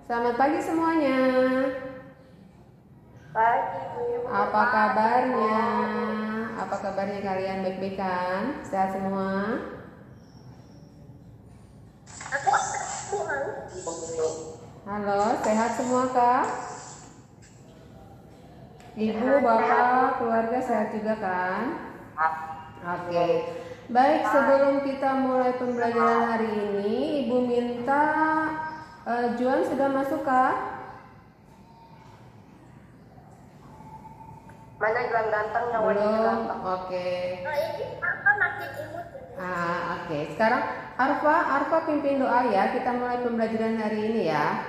Selamat pagi semuanya. Pagi, Bu. Apa kabarnya? Apa kabarnya kalian, baik-baik kan? Sehat semua? Aku Halo, sehat semua kak? Ibu, bapak, keluarga sehat juga kan? Oke. Baik, sebelum kita mulai pembelajaran hari ini, Ibu minta Juan sudah masuk kak? Mana Juan ganteng yang wajahnya Belum. ganteng? Oke. Nah, ini apa makin imut? Oke. Sekarang Arfa pimpin doa ya. Kita mulai pembelajaran hari ini ya.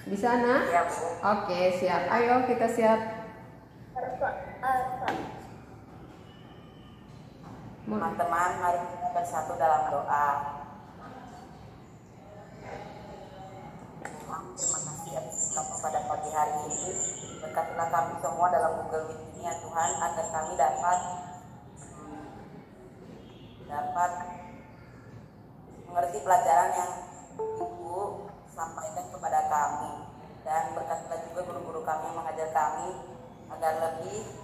Di sana? Ya, Bu. Oke, siap. Ayo kita siap. Teman-teman, mari kita bersatu dalam doa. Tuhan, terima kasih atas kamu pada pagi hari ini. Berkatilah kami semua dalam Google Meet ini ya Tuhan, agar kami dapat mengerti pelajaran yang Ibu sampaikan kepada kami. Dan berkatilah juga guru-guru kami yang mengajar kami agar lebih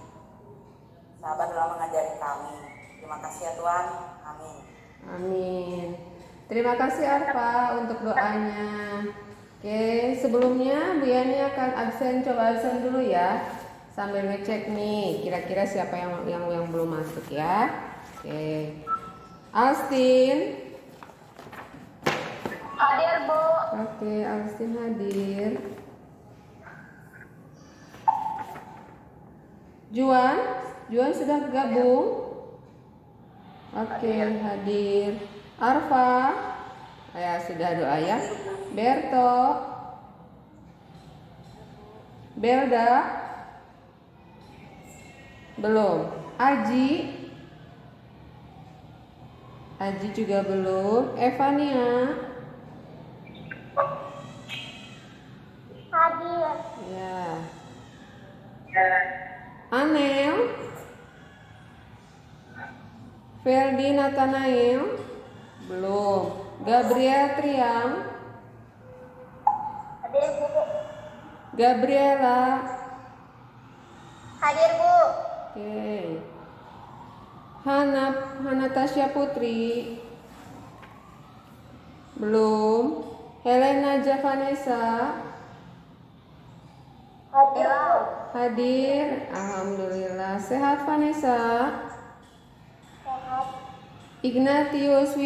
sabar dalam mengajari kami. Terima kasih ya Tuhan. Amin. Amin. Terima kasih Arfa untuk doanya. Oke, sebelumnya Bu Yani akan coba absen dulu ya. Sambil ngecek nih, kira-kira siapa yang belum masuk ya. Oke. Austin. Hadir, Bu. Oke, Austin hadir. Juan sudah gabung? Oke, hadir. Arfa, ya sudah doa ya. Berto, Belda, belum. Aji juga belum. Evania, Hadir. ya. Anel, Ferdi Nathanael, belum. Gabriel Triang, Hadir, Bu. Gabriela, Hadir, Bu. oke. Hana Tasya Putri, belum. Helena Javanesa, Hadir, Bu. hadir. Alhamdulillah. Sehat Vanessa. Sehat. Ignatius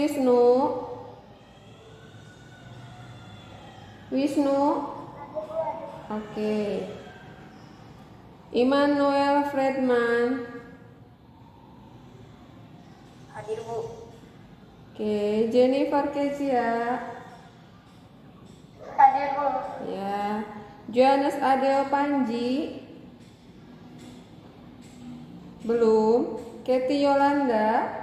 Wisnu, oke. Immanuel Fredman, Hadir, Bu. oke. Jennifer Kezia, Hadir, Bu. ya. Johannes Adel Panji, belum. Kathy Yolanda,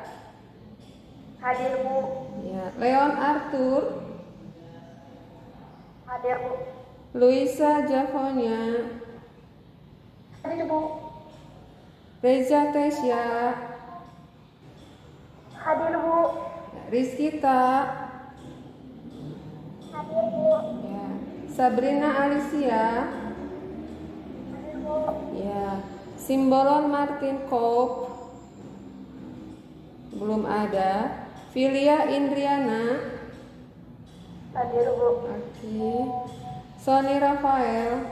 Hadir, Bu. ya. Leon Arthur, Hadir, Bu. Luisa Javonia, Hadir, Bu. Reza Tesya, Hadir, Bu. Rizkita, Hadir, Bu. ya. Sabrina Alicia, Hadir, Bu. ya. Simbolon Martin Koop, belum ada. Filia Indriana, Hadir, Bu. oke. Sony Rafael,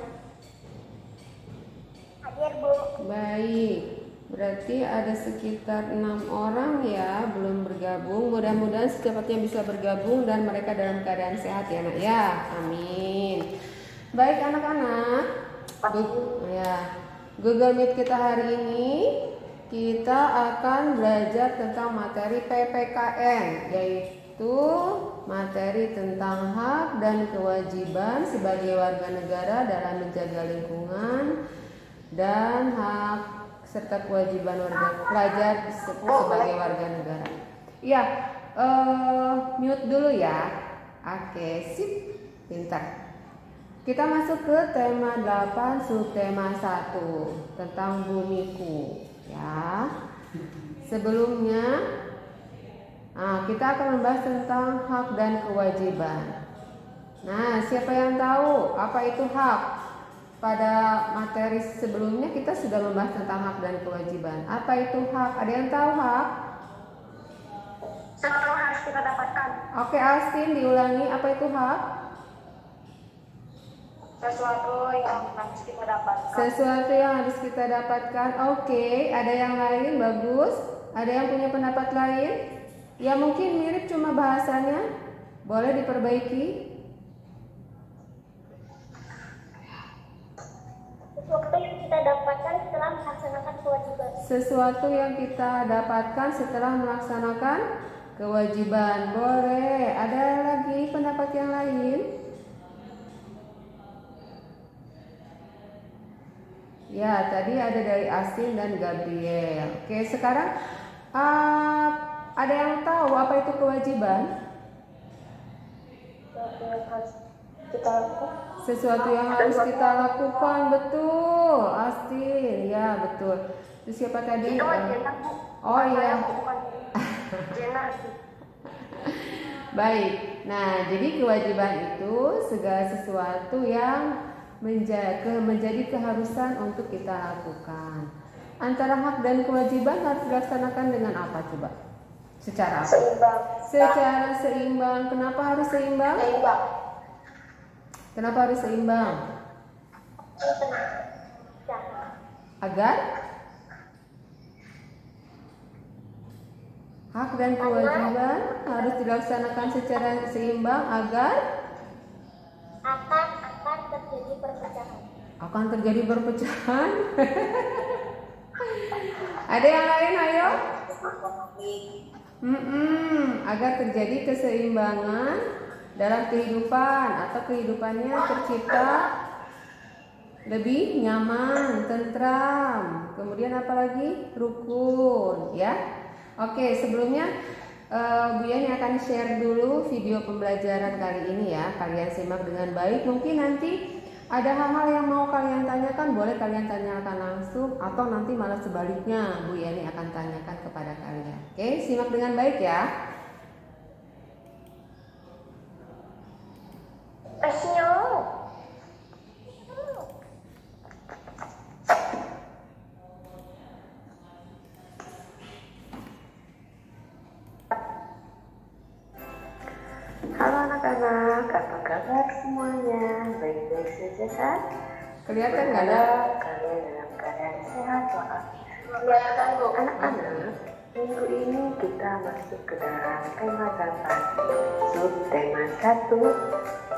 Hadir, Bu. baik. Berarti ada sekitar 6 orang ya belum bergabung. Mudah-mudahan secepatnya bisa bergabung dan mereka dalam keadaan sehat ya nak ya. Amin. Baik anak-anak. Google Meet kita hari ini kita akan belajar tentang materi PPKN, yaitu materi tentang hak dan kewajiban sebagai warga negara dalam menjaga lingkungan dan hak serta kewajiban pelajar sebagai warga negara. Ya, mute dulu ya. Oke, sip, pintar. Kita masuk ke tema 8 subtema 1 tentang bumiku ya. Sebelumnya kita akan membahas tentang hak dan kewajiban. Nah, siapa yang tahu apa itu hak? Pada materi sebelumnya kita sudah membahas tentang hak dan kewajiban. Apa itu hak? Ada yang tahu hak? Sesuatu yang harus kita dapatkan. Oke, Astin diulangi, apa itu hak? Sesuatu yang harus kita dapatkan. Sesuatu yang harus kita dapatkan. Oke, ada yang lain? Bagus. Ada yang punya pendapat lain? Ya mungkin mirip cuma bahasanya. Boleh diperbaiki. Sesuatu yang kita dapatkan setelah melaksanakan kewajiban. Sesuatu yang kita dapatkan setelah melaksanakan kewajiban. Boleh. Ada lagi pendapat yang lain? Ya, tadi ada dari Astin dan Gabriel. Oke, sekarang ada yang tahu apa itu kewajiban? Sesuatu yang harus kita lakukan. Sesuatu yang harus kita lakukan, betul, Astin. Ya, betul. Itu siapa tadi? Itu jenah, Bu. Oh iya. Bukan jenah. Baik. Nah, jadi kewajiban itu segala sesuatu yang menjadi keharusan untuk kita lakukan. Antara hak dan kewajiban harus dilaksanakan dengan apa coba? Secara apa? Seimbang. Secara seimbang. Kenapa harus seimbang? Seimbang. Kenapa harus seimbang? Agar hak dan kewajiban harus dilaksanakan secara seimbang agar akan terjadi perpecahan. Akan terjadi perpecahan. Ada yang lain, ayo? Agar terjadi keseimbangan dalam kehidupan atau kehidupannya tercipta lebih nyaman, tentram. Kemudian apa lagi? Rukun, ya. Oke, sebelumnya Bu Yani akan share dulu video pembelajaran kali ini ya. Kalian simak dengan baik. Mungkin nanti ada hal-hal yang mau kalian tanyakan, boleh kalian tanyakan langsung atau nanti malah sebaliknya Bu Yani akan tanyakan kepada kalian. Oke, simak dengan baik ya. Halo anak-anak, apa kabar semuanya? Baik-baik saja kan? Kelihatan nggak ada? Kalian dalam keadaan sehat walafiat. Anak-anak, minggu ini kita masuk ke dalam tema 8, sub tema 1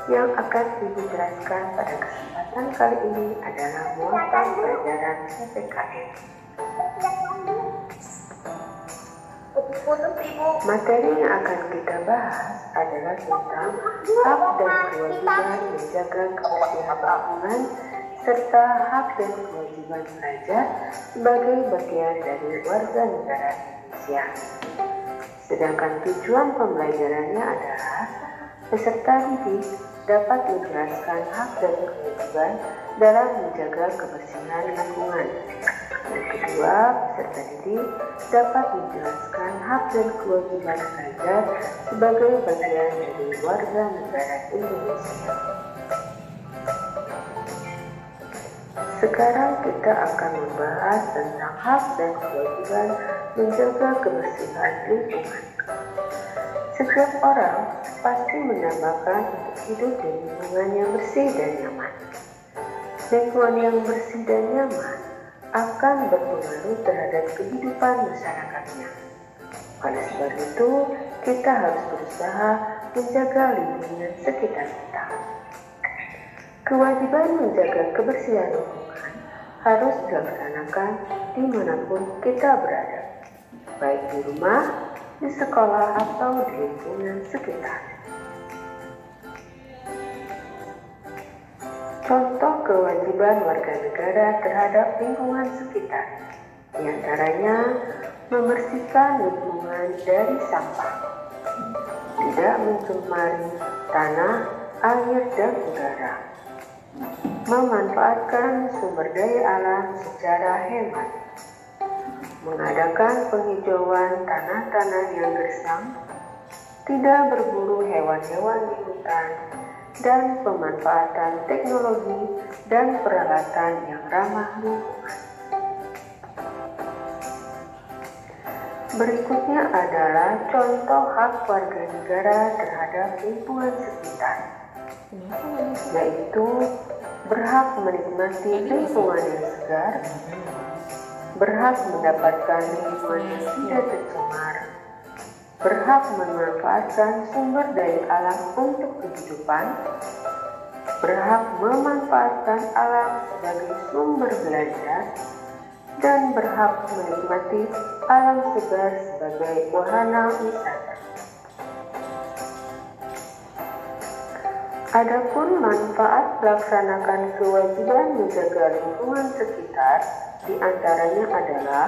yang akan Ibu jelaskan pada kesempatan kali ini adalah muatan pelajaran PPKN. Materi yang akan kita bahas adalah tentang hak dan kewajiban menjaga kebersihan lingkungan serta hak dan kewajiban pelajar sebagai bagian dari warga negara Indonesia. Sedangkan tujuan pembelajarannya adalah peserta didik dapat menjelaskan hak dan kewajiban dalam menjaga kebersihan lingkungan. Yang kedua, peserta didik dapat menjelaskan hak dan kewajiban pelajar sebagai bagian dari warga negara Indonesia. Sekarang kita akan membahas tentang hak dan kewajiban menjaga kebersihan lingkungan. Setiap orang pasti mendambakan untuk hidup di lingkungan yang bersih dan nyaman. Lingkungan yang bersih dan nyaman akan berpengaruh terhadap kehidupan masyarakatnya. Oleh sebab itu, kita harus berusaha menjaga lingkungan sekitar kita. Kewajiban menjaga kebersihan lingkungan harus dilaksanakan dimanapun kita berada, baik di rumah, di sekolah, atau di lingkungan sekitar. Contoh kewajiban warga negara terhadap lingkungan sekitar, diantaranya membersihkan lingkungan dari sampah, tidak mencemari tanah, air, dan udara, memanfaatkan sumber daya alam secara hemat, mengadakan penghijauan tanah-tanah yang gersang, tidak berburu hewan-hewan di hutan, dan pemanfaatan teknologi dan peralatan yang ramah lingkungan. Berikutnya adalah contoh hak warga negara terhadap lingkungan sekitar, yaitu berhak menikmati lingkungan yang segar, berhak mendapatkan lingkungan yang tidak tercemar, berhak memanfaatkan sumber daya alam untuk kehidupan, berhak memanfaatkan alam sebagai sumber belajar, dan berhak menikmati alam segar sebagai wahana wisata. Adapun manfaat melaksanakan kewajiban menjaga lingkungan sekitar diantaranya adalah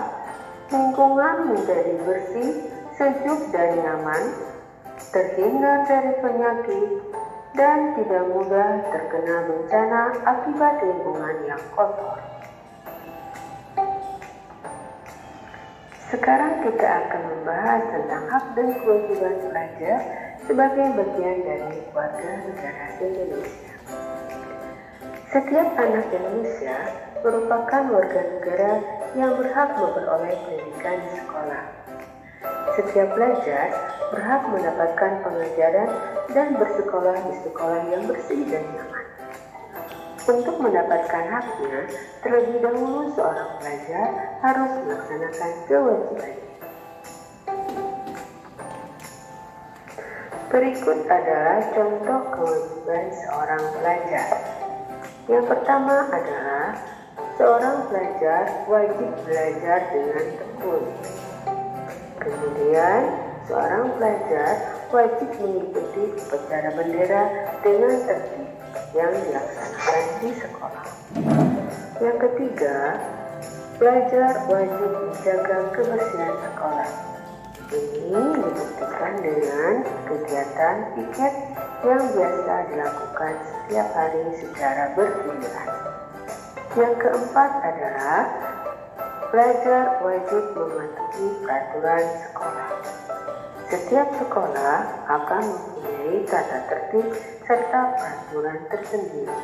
lingkungan menjadi bersih, sejuk dan nyaman, terhindar dari penyakit, dan tidak mudah terkena bencana akibat lingkungan yang kotor. Sekarang kita akan membahas tentang hak dan kewajiban pelajar sebagai bagian dari warga negara Indonesia. Setiap anak Indonesia merupakan warga negara yang berhak memperoleh pendidikan di sekolah. Setiap pelajar berhak mendapatkan pengajaran dan bersekolah di sekolah yang bersih dan nyaman. Untuk mendapatkan haknya, terlebih dahulu seorang pelajar harus melaksanakan kewajibannya. Berikut adalah contoh kewajiban seorang pelajar. Yang pertama adalah seorang pelajar wajib belajar dengan tekun. Kemudian, seorang pelajar wajib mengikuti upacara bendera dengan tertib yang dilaksanakan di sekolah. Yang ketiga, pelajar wajib menjaga kebersihan sekolah. Ini dibuktikan dengan kegiatan piket yang biasa dilakukan setiap hari secara bergiliran. Yang keempat adalah pelajar wajib mematuhi peraturan sekolah. Setiap sekolah akan mempunyai tata tertib serta peraturan tersendiri.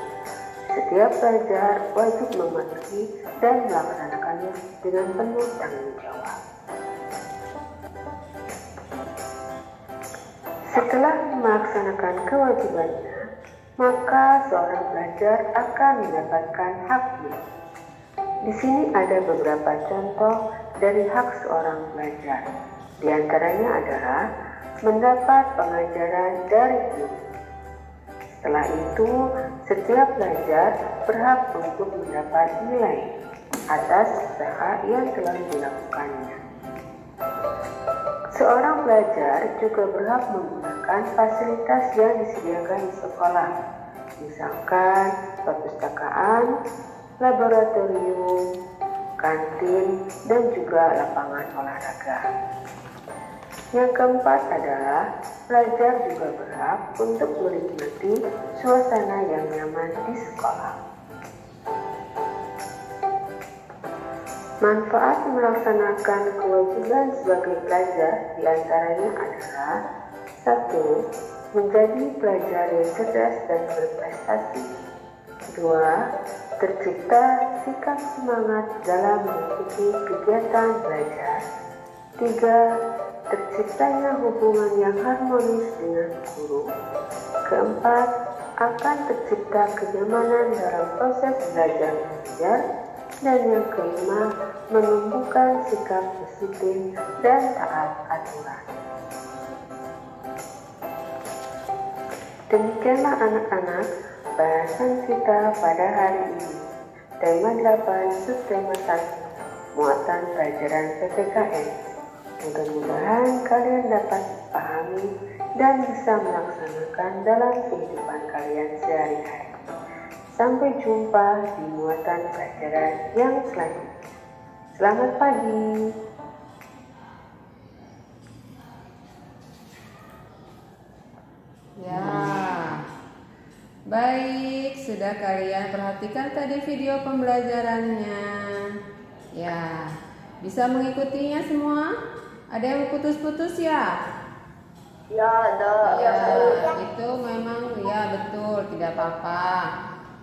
Setiap pelajar wajib mematuhi dan melaksanakannya dengan penuh tanggung jawab. Setelah melaksanakan kewajibannya, maka seorang pelajar akan mendapatkan haknya. Di sini ada beberapa contoh dari hak seorang pelajar. Di antaranya adalah mendapat pengajaran dari guru. Setelah itu, setiap pelajar berhak untuk mendapat nilai atas usaha yang telah dilakukannya. Seorang pelajar juga berhak menggunakan fasilitas yang disediakan di sekolah, misalkan perpustakaan, laboratorium, kantin, dan juga lapangan olahraga. Yang keempat adalah pelajar juga berhak untuk menikmati suasana yang nyaman di sekolah. Manfaat melaksanakan kewajiban sebagai pelajar diantaranya adalah 1. Menjadi pelajar yang cerdas dan berprestasi. 2. Tercipta sikap semangat dalam mengikuti kegiatan belajar. 3. Terciptanya hubungan yang harmonis dengan guru. Keempat, akan tercipta kenyamanan dalam proses belajar mengajar. Dan yang kelima, menumbuhkan sikap disiplin dan taat aturan. Demikianlah anak-anak bahasan kita pada hari ini. Tema 8, subtema 1, muatan pelajaran PPKN. Mudah-mudahan kalian dapat pahami dan bisa melaksanakan dalam kehidupan kalian sehari-hari. Sampai jumpa di muatan pelajaran yang selanjutnya. Selamat pagi. Ya, baik, sudah kalian perhatikan tadi video pembelajarannya. Ya, bisa mengikutinya semua? Ada yang putus-putus ya? Ya, ada. Ya, itu memang ya betul. tidak apa-apa.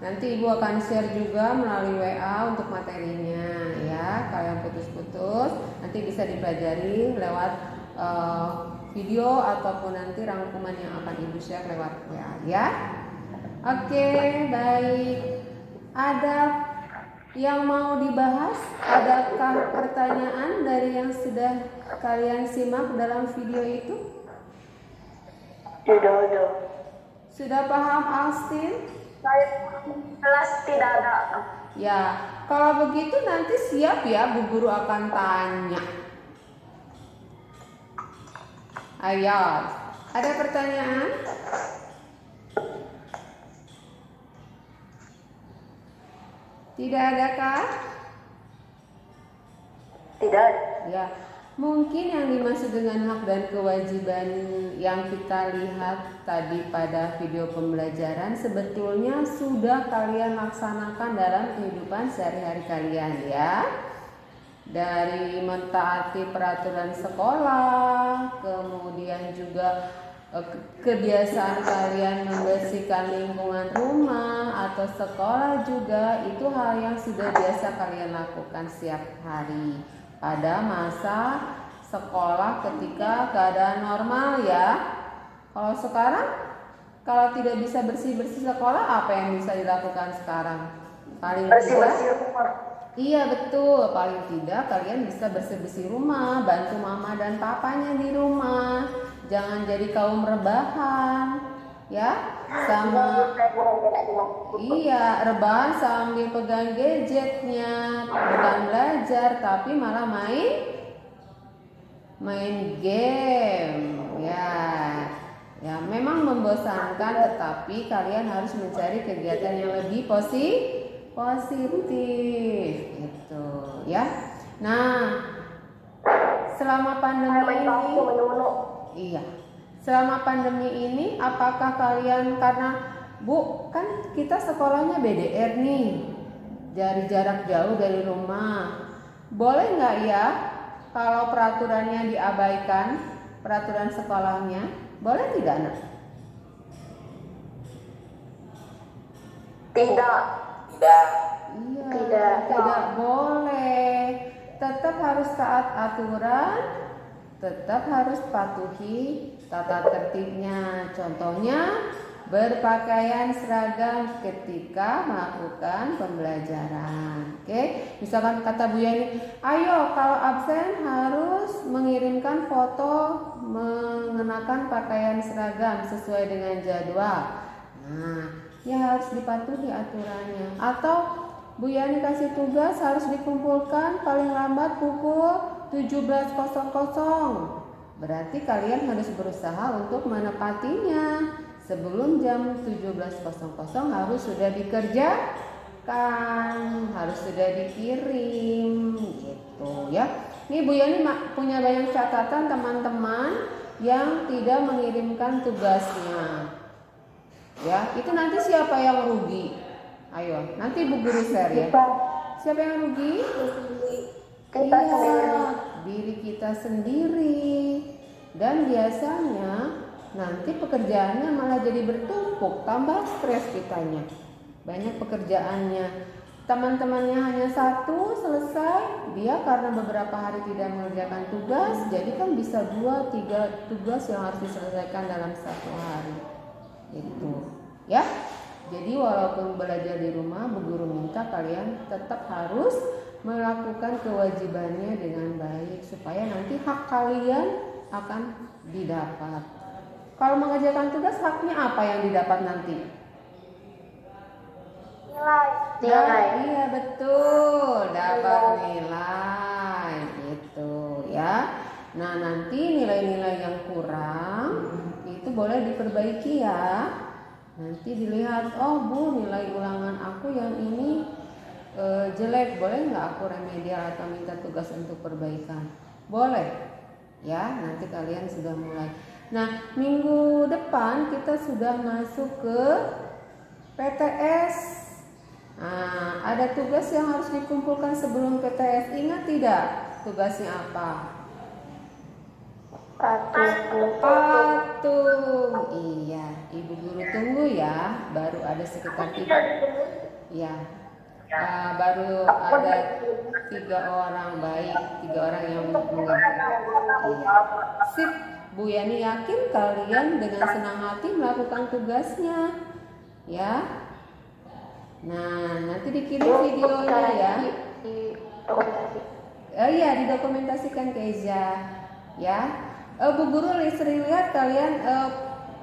Nanti Ibu akan share juga melalui WA untuk materinya ya. Kalian putus-putus nanti bisa dipelajari lewat video ataupun nanti rangkuman yang akan Ibu share lewat WA ya. Oke, baik. Ada yang mau dibahas? Adakah pertanyaan dari yang sudah kalian simak dalam video itu? Sudah paham, Austin? Kelas tidak ada. Ya, kalau begitu nanti siap ya, Bu Guru akan tanya. Ayo, ada pertanyaan? Tidak ada kah? Tidak. Ya, mungkin yang dimaksud dengan hak dan kewajiban yang kita lihat tadi pada video pembelajaran sebetulnya sudah kalian laksanakan dalam kehidupan sehari-hari kalian ya. Dari mentaati peraturan sekolah, kemudian juga kebiasaan kalian membersihkan lingkungan rumah atau sekolah juga, itu hal yang sudah biasa kalian lakukan setiap hari pada masa sekolah ketika keadaan normal ya. Kalau sekarang, kalau tidak bisa bersih-bersih sekolah, apa yang bisa dilakukan sekarang? Paling tidak, iya betul, paling tidak kalian bisa bersih-bersih rumah, bantu mama dan papanya di rumah. Jangan jadi kaum rebahan ya, sama iya rebahan sambil pegang gadgetnya, bukan belajar tapi malah main game ya. Ya memang membosankan, tetapi kalian harus mencari kegiatan yang lebih positif gitu ya. Nah, selama pandemi ini iya, selama pandemi ini apakah kalian, karena Bu kan kita sekolahnya BDR nih, dari jarak jauh dari rumah, boleh nggak ya kalau peraturannya diabaikan, peraturan sekolahnya, boleh tidak nak? Tidak. Iya, tidak boleh. Tetap harus taat aturan, tetap harus patuhi tata tertibnya. Contohnya berpakaian seragam ketika melakukan pembelajaran. Oke, misalkan kata Bu Yani, ayo kalau absen harus mengirimkan foto mengenakan pakaian seragam sesuai dengan jadwal. Nah, ya harus dipatuhi aturannya. Atau Bu Yani kasih tugas harus dikumpulkan paling lambat pukul 17.00. Berarti kalian harus berusaha untuk menepatinya. Sebelum jam 17.00 harus sudah dikerjakan, harus sudah dikirim gitu ya. Ini Bu Yani punya banyak catatan teman-teman yang tidak mengirimkan tugasnya. Ya, itu nanti siapa yang rugi? Ayo, nanti Bu Guru share ya. Siapa yang rugi? Kita iya, sendiri. diri kita sendiri. Dan biasanya nanti pekerjaannya malah jadi bertumpuk, tambah stres kitanya. Banyak pekerjaannya. Teman-temannya hanya satu selesai, dia karena beberapa hari tidak mengerjakan tugas, jadi kan bisa 2-3 tugas yang harus diselesaikan dalam satu hari. Gitu. Ya. Jadi walaupun belajar di rumah, Bu Guru minta kalian tetap harus melakukan kewajibannya dengan baik supaya nanti hak kalian akan didapat. Kalau mengerjakan tugas, haknya apa yang didapat nanti? Nilai. Iya betul, dapat nilai gitu ya. Nah nanti nilai-nilai yang kurang itu boleh diperbaiki ya. Nanti dilihat, oh Bu nilai ulangan aku yang ini jelek, boleh nggak aku remedial atau minta tugas untuk perbaikan? Boleh ya, nanti kalian sudah mulai. Nah minggu depan kita sudah masuk ke PTS. Nah, ada tugas yang harus dikumpulkan sebelum PTS. Ingat tidak tugasnya apa? Patung. Iya, Ibu Guru Tunggu ya, baru ada sekitar 3. Ya, baru ada 3 orang baik, 3 orang yang mengerti. Ya. Sip, Bu Yani yakin kalian dengan senang hati melakukan tugasnya, ya. Nah, nanti dikirim videonya ya. Iya, didokumentasikan ke Eza, ya. Bu Guru sering lihat kalian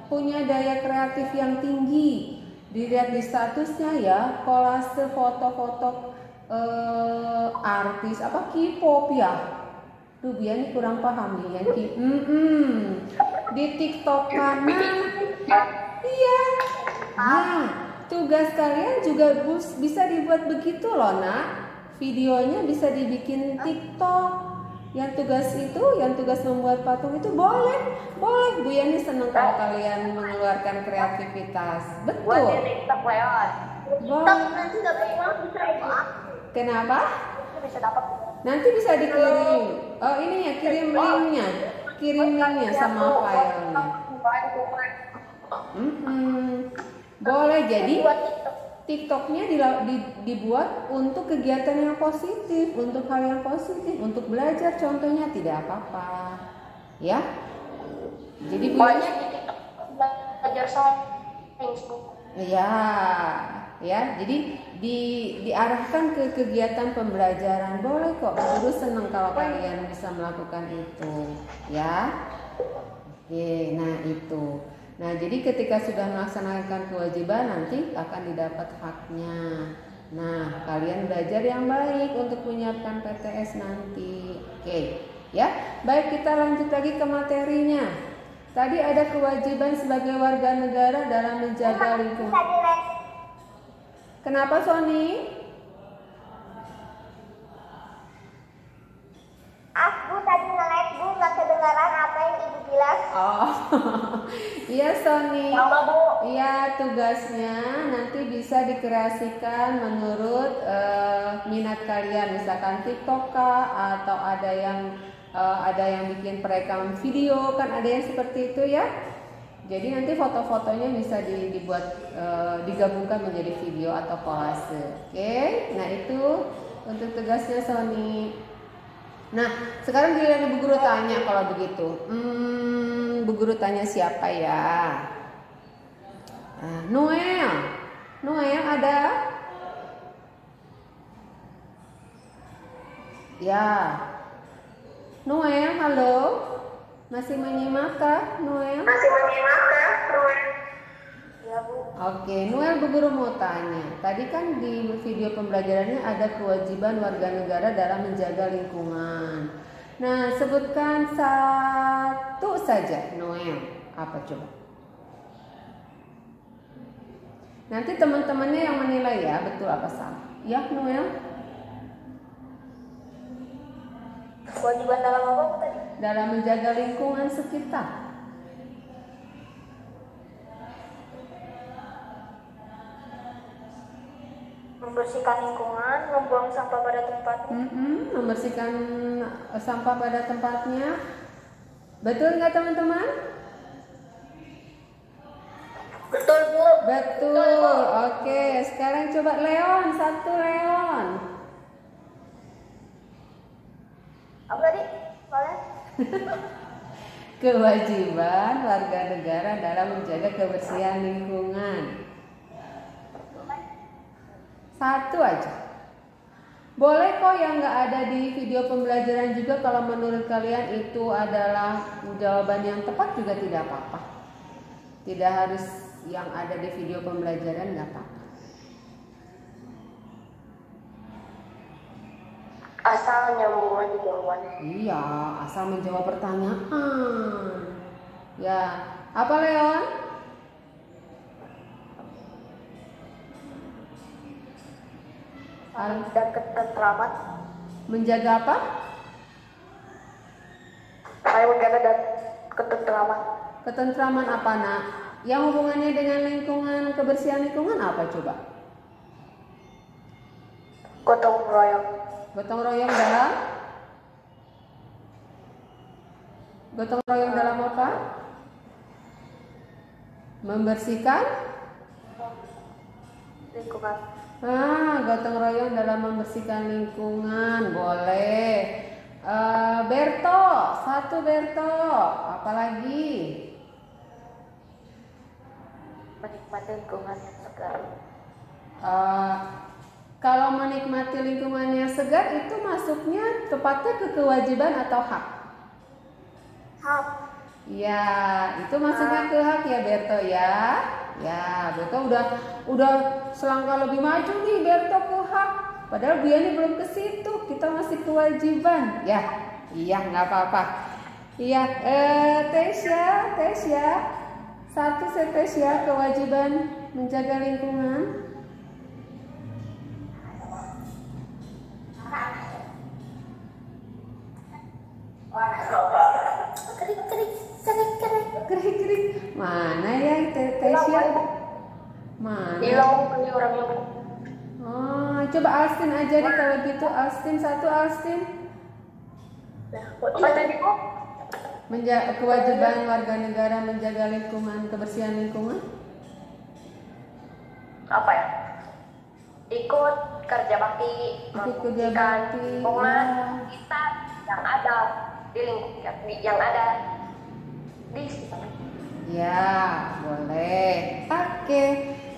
punya daya kreatif yang tinggi. Dilihat di statusnya ya, kolase foto-foto artis apa K-pop ya. Tuh Bian kurang paham nih yang di TikTok kanan. Iya. Nah, tugas kalian juga bisa dibuat begitu loh, Nak. Videonya bisa dibikin TikTok. Yang tugas membuat patung itu boleh. Bu Yani senang kalau kalian mengeluarkan kreativitas. Betul. TikTok lewat. Boleh. Nanti dapat uang bisa ya. Kenapa? Bisa dapat. Nanti bisa dikirim. Oh, ini ya, kirim linknya sama filenya. Boleh. Jadi TikToknya dibuat untuk kegiatan yang positif, untuk hal yang positif, untuk belajar contohnya, tidak apa-apa, ya. Jadi banyak di TikTok belajar soal Facebook. Ya. Jadi diarahkan ke kegiatan pembelajaran, boleh kok. Guru senang kalau kalian bisa melakukan itu, ya. Oke, nah itu. Nah, jadi ketika sudah melaksanakan kewajiban nanti akan didapat haknya. Nah, kalian belajar yang baik untuk menyiapkan PTS nanti. Oke, ya. Baik, kita lanjut lagi ke materinya. Tadi ada kewajiban sebagai warga negara dalam menjaga lingkungan. Kenapa, Sony? Bu tadi nge-live, Bu, nggak kedengaran apa yang Ibu bilang. Oh, iya Sony. Mama, Bu. Iya, tugasnya nanti bisa dikreasikan menurut minat kalian. Misalkan TikTok kah, atau ada yang bikin perekam video, kan ada yang seperti itu ya. Jadi nanti foto-fotonya bisa dibuat digabungkan menjadi video atau kolase. Oke, nah itu untuk tugasnya Sony. Nah, sekarang giliran Bu Guru tanya kalau begitu. Bu Guru tanya siapa ya? Noel ada? Ya. Noel, halo. Masih menyimak kah, Noel? Masih menyimak kah, Noel? Ya, Bu. Oke, Noel, Bu Guru mau tanya. Tadi kan di video pembelajarannya ada kewajiban warga negara dalam menjaga lingkungan. Nah, sebutkan satu saja, Noel. Apa coba? Nanti teman-temannya yang menilai ya, betul apa salah. Ya, Noel? Kewajiban dalam apa, Bu, tadi? Dalam menjaga lingkungan sekitar. Membersihkan lingkungan, membuang sampah pada tempatnya. Membersihkan sampah pada tempatnya. Betul nggak teman-teman? Betul, Bu. Betul. Oke, sekarang coba Leon, satu Leon. Apa tadi? Soalnya? Kewajiban warga negara dalam menjaga kebersihan lingkungan. Satu aja. Boleh kok yang nggak ada di video pembelajaran juga, kalau menurut kalian itu adalah jawaban yang tepat juga tidak apa-apa. Tidak harus yang ada di video pembelajaran, nggak apa-apa. Asal nyambung aja jawabannya. Iya, asal menjawab pertanyaan. Ya, apa Leon? Dan ketentraman. Menjaga apa? Saya menjaga dan ketentraman. Ketentraman apa, Nak? Yang hubungannya dengan lingkungan, kebersihan lingkungan apa coba? Gotong royong. Gotong royong dalam? Gotong royong dalam apa? Membersihkan lingkungan. Gotong royong dalam membersihkan lingkungan. Boleh. Berto, satu Berto. Apalagi? Menikmati lingkungan yang segar. Kalau menikmati lingkungannya segar itu masuknya tepatnya ke kewajiban atau hak? Hak. Ya, itu masuknya ke hak ya Berto ya. Ya, Berto udah selangkah lebih maju nih Berto ke hak. Padahal Biani belum ke situ, kita masih kewajiban. Ya, iya nggak apa-apa. Iya, Tesya, satu Tesya kewajiban menjaga lingkungan. Kerik. Mana ya Tesya? Mana? Ini orangnya. Coba Astin ajari kalau gitu. Astin. Apa tadi kok? Kewajiban warga negara menjaga lingkungan, kebersihan lingkungan. Apa ya? Ikut kerja bakti, lingkungan kita yang ada di sekitar. Ya, boleh. Oke.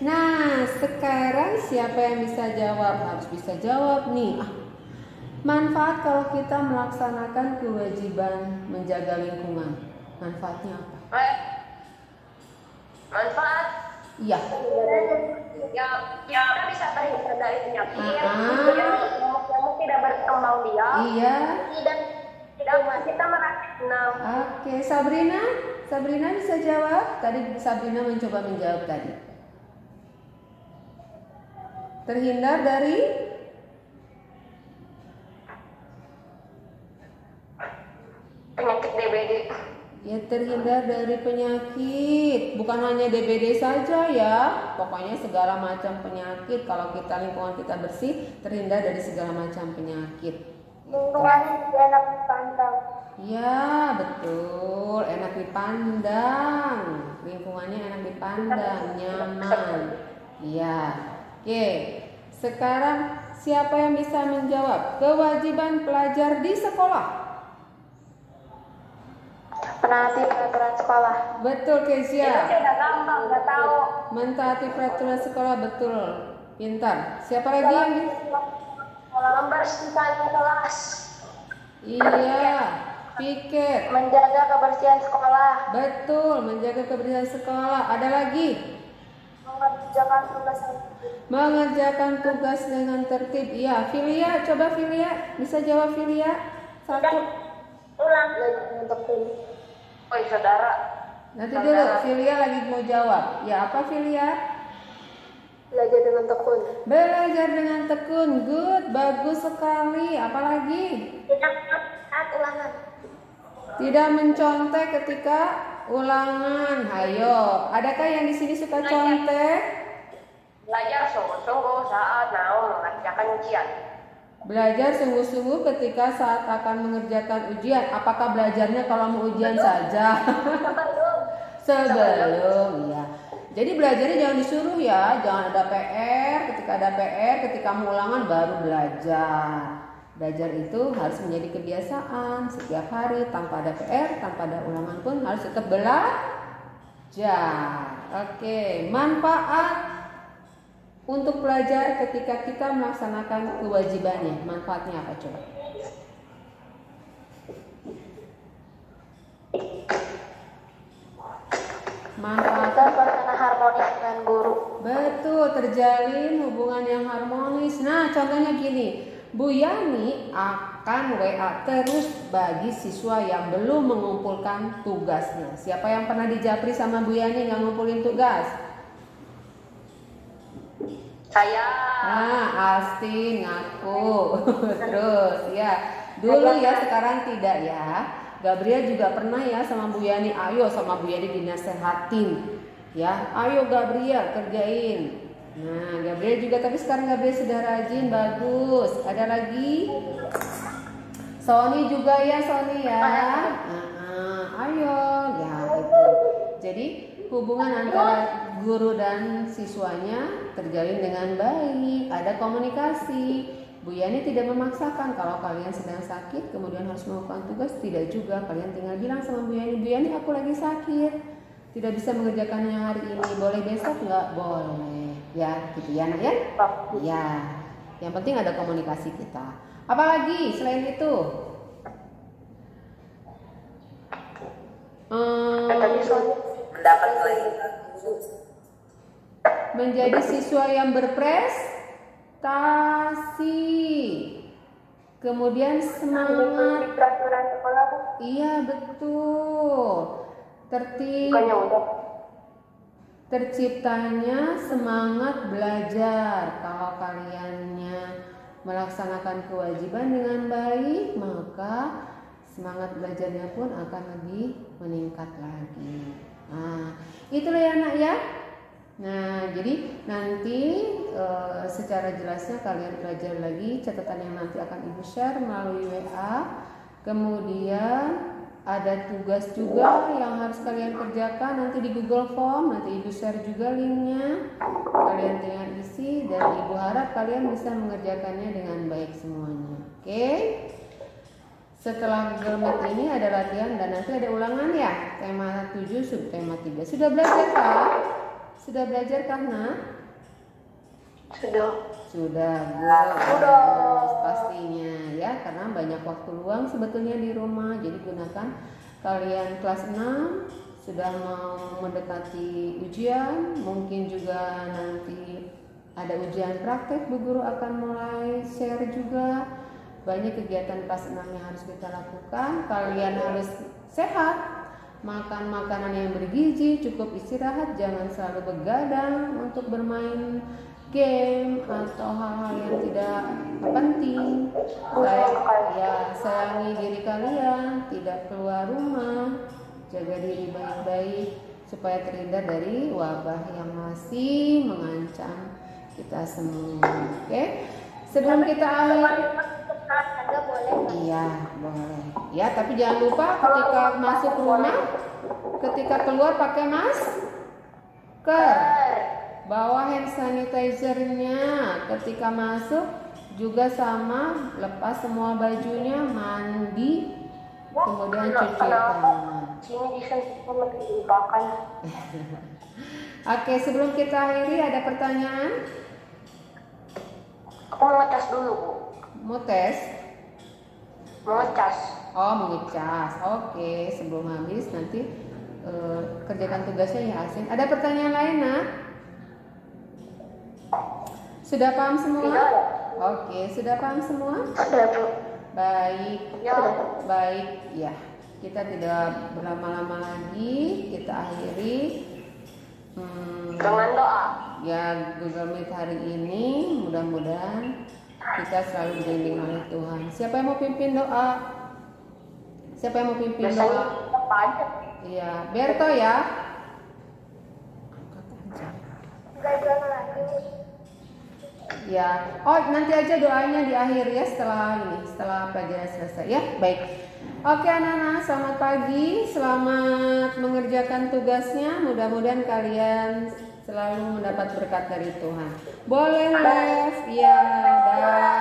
Nah, sekarang siapa yang bisa jawab? Harus bisa jawab nih. Manfaat kalau kita melaksanakan kewajiban menjaga lingkungan. Manfaatnya apa? Manfaat? Iya. Ya, kita bisa terhindar dari penyakit. Nyamuk tidak berkembang biak. Iya. Tidak kita merasakan. Oke, Sabrina bisa jawab. Tadi Sabrina mencoba menjawab tadi. Terhindar dari penyakit DBD. ya, terhindar dari penyakit. Bukan hanya DBD saja ya. Pokoknya segala macam penyakit. Kalau lingkungan kita bersih, terhindar dari segala macam penyakit. Lingkungan enak dipandang. Ya, betul. Enak dipandang. Lingkungannya enak dipandang, nyaman. Iya. Oke. Sekarang siapa yang bisa menjawab? Kewajiban pelajar di sekolah. Menaati peraturan sekolah. Betul, Kezia. Itu udah gampang, udah tahu. Mentaati peraturan sekolah, betul. Pintar. Siapa lagi yang membersihkan kelas. Iya, piket. Menjaga kebersihan sekolah. Betul, menjaga kebersihan sekolah. Ada lagi? Mengerjakan tugas dengan tertib. Iya, Filia, coba Filia. Bisa jawab Filia? Satu. Ulang untuk ini. Oh, saudara. Nanti dulu, Filia lagi mau jawab. Ya, apa Filia? Belajar dengan tekun. Belajar dengan tekun. Good, bagus sekali. Apalagi? Tidak saat ulangan. Tidak mencontek ketika ulangan. Ayo, adakah yang di sini suka contek? Belajar sungguh-sungguh saat mau mengerjakan ujian. Belajar sungguh-sungguh ketika saat akan mengerjakan ujian. Apakah belajarnya kalau mau ujian saja? Sebelum, ya. Jadi belajarnya jangan disuruh ya, jangan ada PR. Ketika ada PR, ketika mau ulangan baru belajar. Belajar itu harus menjadi kebiasaan setiap hari, tanpa ada PR, tanpa ada ulangan pun harus tetap belajar. Oke, manfaat untuk belajar ketika kita melaksanakan kewajibannya. Manfaatnya apa coba? Manfaatnya suasana harmonis dengan guru. betul, terjalin hubungan yang harmonis. Nah, contohnya gini, Bu Yani akan WA terus bagi siswa yang belum mengumpulkan tugasnya. Siapa yang pernah dijapri sama Bu Yani nggak ngumpulin tugas? Saya. Astin ngaku. Terus ya, dulu ya, sekarang tidak ya. Gabriel juga pernah ya sama Bu Yani, ayo sama Bu Yani dinasehatin ya, ayo Gabriel kerjain. Nah, Gabriel juga, tapi sekarang Gabriel sudah rajin, bagus. Ada lagi? Sony juga ya, Sony ya. Ayo ya gitu. Jadi hubungan antara guru dan siswanya terjalin dengan baik, ada komunikasi. Bu Yani tidak memaksakan kalau kalian sedang sakit kemudian harus melakukan tugas, tidak juga. Kalian tinggal bilang sama Bu Yani aku lagi sakit, tidak bisa mengerjakannya hari ini, boleh besok nggak? Boleh. Ya, gitu ya nak ya? Ya, yang penting ada komunikasi kita. Apalagi selain itu? Mendapat lagi. Menjadi siswa yang berprestasi, kemudian semangat. Peraturan sekolah Bu. Iya betul. Tertib. Terciptanya semangat belajar. Kalau kaliannya melaksanakan kewajiban dengan baik, maka semangat belajarnya pun akan lebih meningkat lagi. Nah, itulah ya nak ya. Nah, jadi nanti secara jelasnya kalian belajar lagi catatan yang nanti akan Ibu share melalui WA. Kemudian ada tugas juga yang harus kalian kerjakan nanti di Google Form, nanti Ibu share juga linknya. Kalian tinggal isi dan Ibu harap kalian bisa mengerjakannya dengan baik semuanya. Oke? Setelah Google Meet ini ada latihan dan nanti ada ulangan ya. Tema 7 subtema 3. Sudah belajar kah? Sudah belajar karena? Sudah. Pastinya ya, karena banyak waktu luang sebetulnya di rumah. Jadi gunakan kalian kelas 6 sudah mau mendekati ujian, mungkin juga nanti ada ujian praktek, Bu Guru akan mulai share juga. Banyak kegiatan kelas 6 yang harus kita lakukan. Kalian harus sehat, makan makanan yang bergizi, cukup istirahat, jangan selalu begadang untuk bermain game atau hal-hal yang tidak penting. Sayangi diri kalian, tidak keluar rumah, jaga diri baik-baik supaya terhindar dari wabah yang masih mengancam kita semua. Oke? Sebelum kita akhir, iya boleh. Ya, tapi jangan lupa ketika masuk rumah, ketika keluar pakai masker. Bawa hand sanitizer-nya. Ketika masuk juga sama, lepas semua bajunya, mandi, kemudian cuci tangan. Oke, sebelum kita akhiri ada pertanyaan? Aku mau ngecas dulu Bu. Mau tes? Mau ngecas. Oh, mau ngecas. Oke, sebelum habis nanti kerjakan tugasnya ya Asin. Ada pertanyaan lain nak? Sudah paham semua? Tidak. Oke, sudah paham semua? Sudah Bu. Baik. Ya. Baik, ya. Kita tidak berlama-lama lagi, kita akhiri Dengan doa. ya Google Meet hari ini. Mudah-mudahan kita selalu dibimbing oleh Tuhan. Siapa yang mau pimpin doa? Siapa yang mau pimpin doa? Apa aja? Iya, Berto ya. Enggak jangan lagi. Ya. Oh, nanti aja doanya di akhir ya setelah pelajaran selesai ya. Baik. Oke anak-anak, selamat pagi, selamat mengerjakan tugasnya. Mudah-mudahan kalian selalu mendapat berkat dari Tuhan. Boleh live, ya. Dah.